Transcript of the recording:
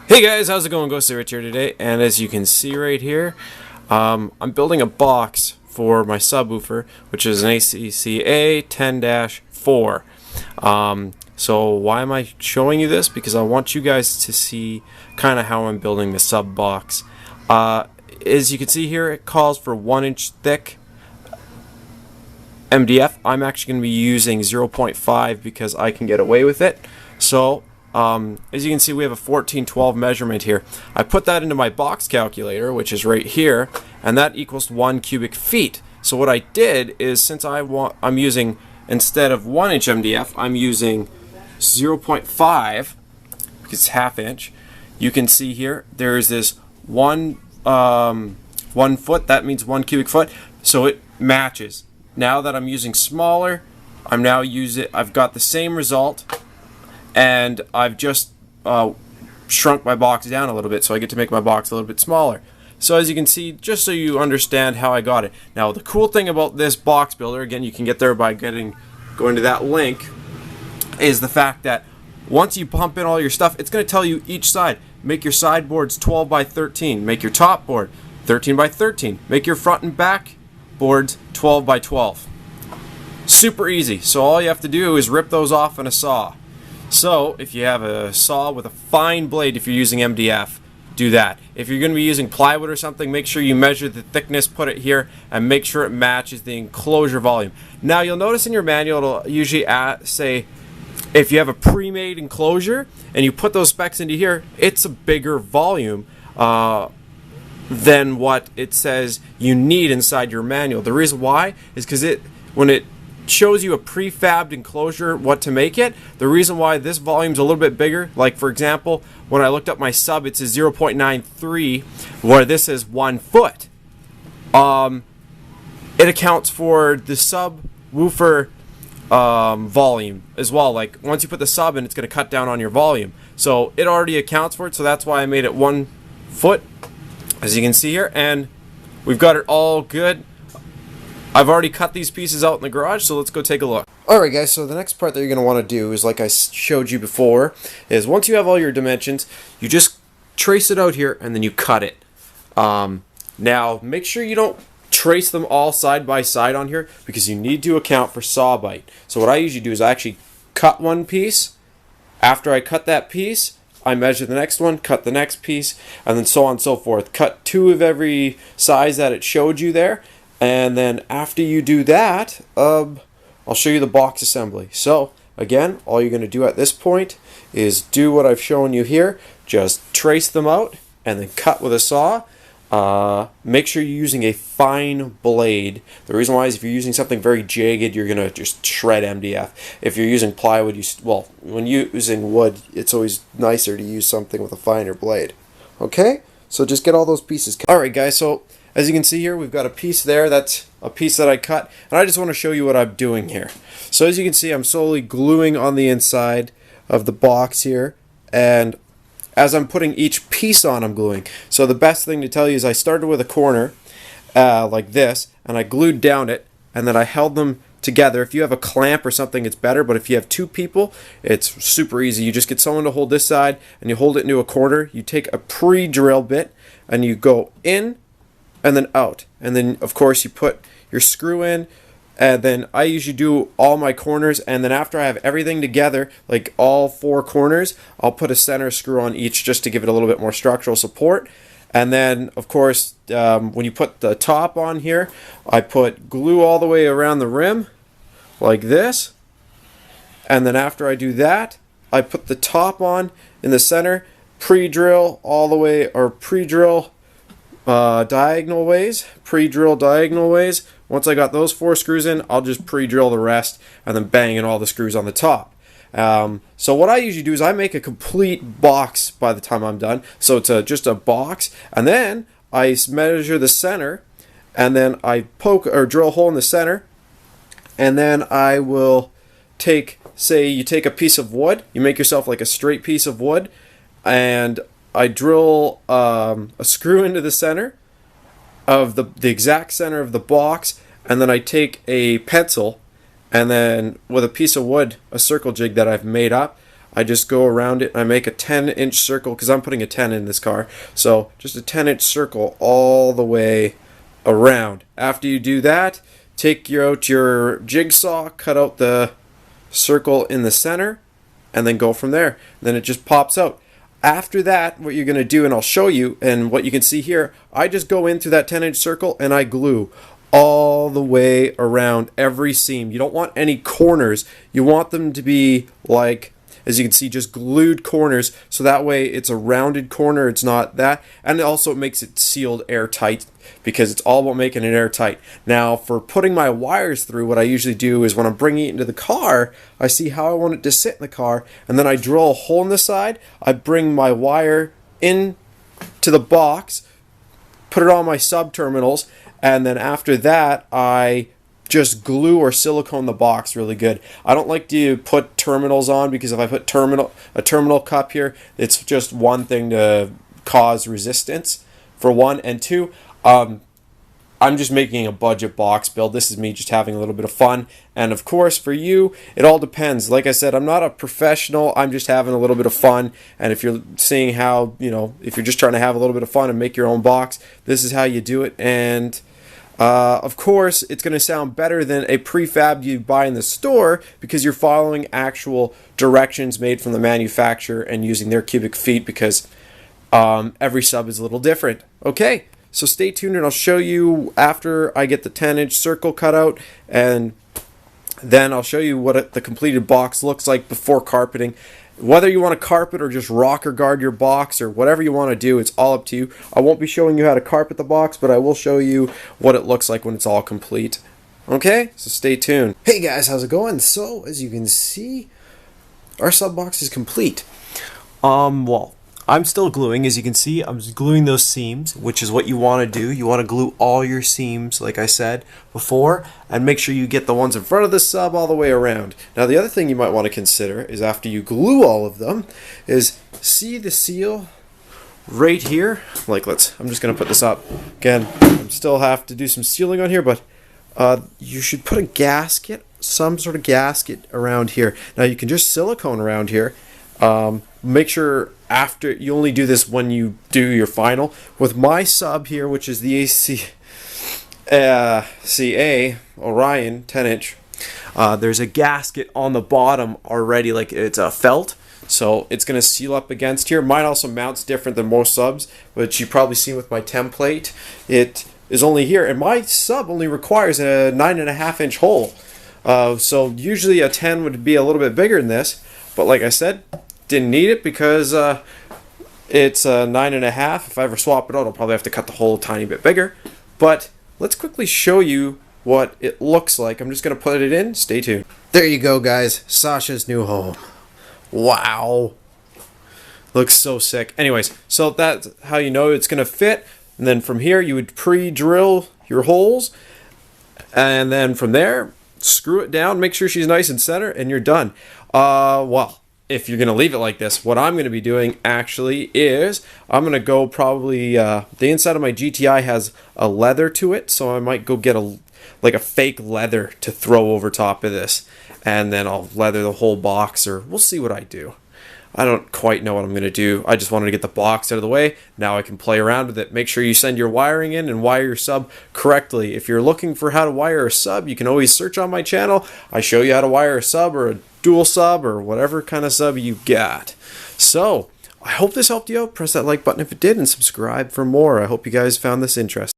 Hey guys, how's it going? Ghosty Rich here today, and as you can see right here, I'm building a box for my subwoofer, which is an ACCA 10-4. So why am I showing you this? Because I want you guys to see kind of how I'm building the sub box. As you can see here, it calls for 1-inch thick MDF. I'm actually going to be using 0.5 because I can get away with it. So as you can see, we have a 1412 measurement here. I put that into my box calculator, which is right here, and that equals 1 cubic feet. So what I did is, since I'm using, instead of 1-inch MDF, I'm using 0.5 because it's ½ inch. You can see here there's this 1 foot. That means 1 cubic foot. So it matches. Now that I'm using smaller, I've got the same result. And I've just shrunk my box down a little bit, so I get to make my box a little bit smaller. So as you can see, just so you understand how I got it. Now the cool thing about this box builder, again, you can get there by going to that link, is the fact that once you pump in all your stuff, it's going to tell you each side. Make your sideboards 12 by 13. Make your top board 13 by 13. Make your front and back boards 12 by 12. Super easy. So all you have to do is rip those off in a saw. So if you have a saw with a fine blade, if you're using MDF, do that. If you're going to be using plywood or something, make sure you measure the thickness, put it here, and make sure it matches the enclosure volume. Now you'll notice in your manual it'll usually say if you have a pre-made enclosure and you put those specs into here, it's a bigger volume than what it says you need inside your manual. The reason why is because when it shows you a prefabbed enclosure, what to make it, the reason why this volume's a little bit bigger, like for example, when I looked up my sub, it says 0.93, where this is 1 foot. It accounts for the subwoofer volume as well. Like once you put the sub in, it's going to cut down on your volume. So it already accounts for it, so that's why I made it 1 foot, as you can see here, and we've got it all good. I've already cut these pieces out in the garage, so let's go take a look. Alright guys, so the next part that you're going to want to do is, like I showed you before, is once you have all your dimensions, you just trace it out here and then you cut it. Now, make sure you don't trace them all side by side on here because you need to account for saw bite. So what I usually do is I actually cut one piece. After I cut that piece, I measure the next one, cut the next piece, and then so on and so forth. Cut 2 of every size that it showed you there. And then after you do that, I'll show you the box assembly. So again, all you're going to do at this point is do what I've shown you here. Just trace them out and then cut with a saw. Make sure you're using a fine blade. The reason why is if you're using something very jagged, you're going to just shred MDF. If you're using plywood, when using wood, it's always nicer to use something with a finer blade. Okay? So just get all those pieces cut. Alright guys, so as you can see here, we've got a piece there. That's a piece that I cut. And I just want to show you what I'm doing here. So as you can see, I'm slowly gluing on the inside of the box here. And as I'm putting each piece on, I'm gluing. So the best thing to tell you is I started with a corner like this. And I glued down it. And then I held them together. If you have a clamp or something, it's better. But if you have 2 people, it's super easy. You just get someone to hold this side. And you hold it into a corner. You take a pre-drill bit. And you go in. And then out, and then of course you put your screw in, and then I usually do all my corners, and then after I have everything together, like all 4 corners, I'll put a center screw on each just to give it a little bit more structural support. And then of course when you put the top on here, I put glue all the way around the rim like this, and then after I do that, I put the top on in the center, pre-drill all the way, or pre-drill diagonal ways, pre-drill diagonal ways. Once I got those 4 screws in, I'll just pre-drill the rest and then bang in all the screws on the top. So what I usually do is I make a complete box by the time I'm done. So it's just a box, and then I measure the center, and then I poke or drill a hole in the center, and then I will take, say you take a piece of wood, you make yourself like a straight piece of wood, and I drill a screw into the center of the exact center of the box, and then I take a pencil, and then with a piece of wood, a circle jig that I've made up, I just go around it and I make a 10-inch circle because I'm putting a 10 in this car. So just a 10-inch circle all the way around. After you do that, take out your jigsaw, cut out the circle in the center, and then go from there. Then it just pops out. After that, what you're going to do, and I'll show you, and what you can see here, I just go in through that 10-inch circle and I glue all the way around every seam. You don't want any corners. You want them to be like, as you can see, just glued corners, so that way it's a rounded corner, it's not that, and also it makes it sealed airtight, because it's all about making it airtight. Now, for putting my wires through, what I usually do is when I'm bringing it into the car, I see how I want it to sit in the car, and then I drill a hole in the side, I bring my wire in to the box, put it on my sub terminals, and then after that, I just glue or silicone the box really good. I don't like to put terminals on, because if I put a terminal cup here, it's just one thing to cause resistance, for one, and two, I'm just making a budget box build. This is me just having a little bit of fun, and of course for you it all depends. Like I said, I'm not a professional, I'm just having a little bit of fun, and if you're seeing how, if you're just trying to have a little bit of fun and make your own box, this is how you do it. And of course, it's going to sound better than a prefab you buy in the store, because you're following actual directions made from the manufacturer and using their cubic feet, because every sub is a little different. Okay, so stay tuned and I'll show you after I get the 10-inch circle cut out, and then I'll show you what the completed box looks like before carpeting. Whether you want to carpet or just rocker guard your box or whatever you want to do, it's all up to you. I won't be showing you how to carpet the box, but I will show you what it looks like when it's all complete. Okay, so stay tuned. Hey guys, how's it going? So, as you can see, our sub box is complete. Well, I'm still gluing. As you can see, I'm gluing those seams, which is what you want to do. You want to glue all your seams, like I said before, and make sure you get the ones in front of the sub all the way around. Now, the other thing you might want to consider is, after you glue all of them, is see the seal right here? Like, I'm just going to put this up. Again, I still have to do some sealing on here, but you should put a gasket, some sort of gasket around here. Now, you can just silicone around here. Make sure after, you only do this when you do your final. With my sub here, which is the CA Orion 10-inch, there's a gasket on the bottom already, like it's a felt, so it's going to seal up against here. Mine also mounts different than most subs, which you've probably seen with my template. It is only here, and my sub only requires a 9.5-inch hole. So usually a 10 would be a little bit bigger than this, but like I said, didn't need it because it's a 9.5. If I ever swap it out, I'll probably have to cut the hole a tiny bit bigger. But let's quickly show you what it looks like. I'm just going to put it in. Stay tuned. There you go, guys. Sasha's new home. Wow. Looks so sick. Anyways, so that's how you know it's going to fit. And then from here, you would pre-drill your holes. And then from there, screw it down. Make sure she's nice and center, and you're done. Well, if you're going to leave it like this, what I'm going to be doing actually is I'm going to go probably, the inside of my GTI has a leather to it, so I might go get a fake leather to throw over top of this, and then I'll leather the whole box, or we'll see what I do. I don't quite know what I'm going to do. I just wanted to get the box out of the way. Now I can play around with it. Make sure you send your wiring in and wire your sub correctly. If you're looking for how to wire a sub, you can always search on my channel. I show you how to wire a sub, or a dual sub, or whatever kind of sub you got. So, I hope this helped you out. Press that like button if it did, and subscribe for more. I hope you guys found this interesting.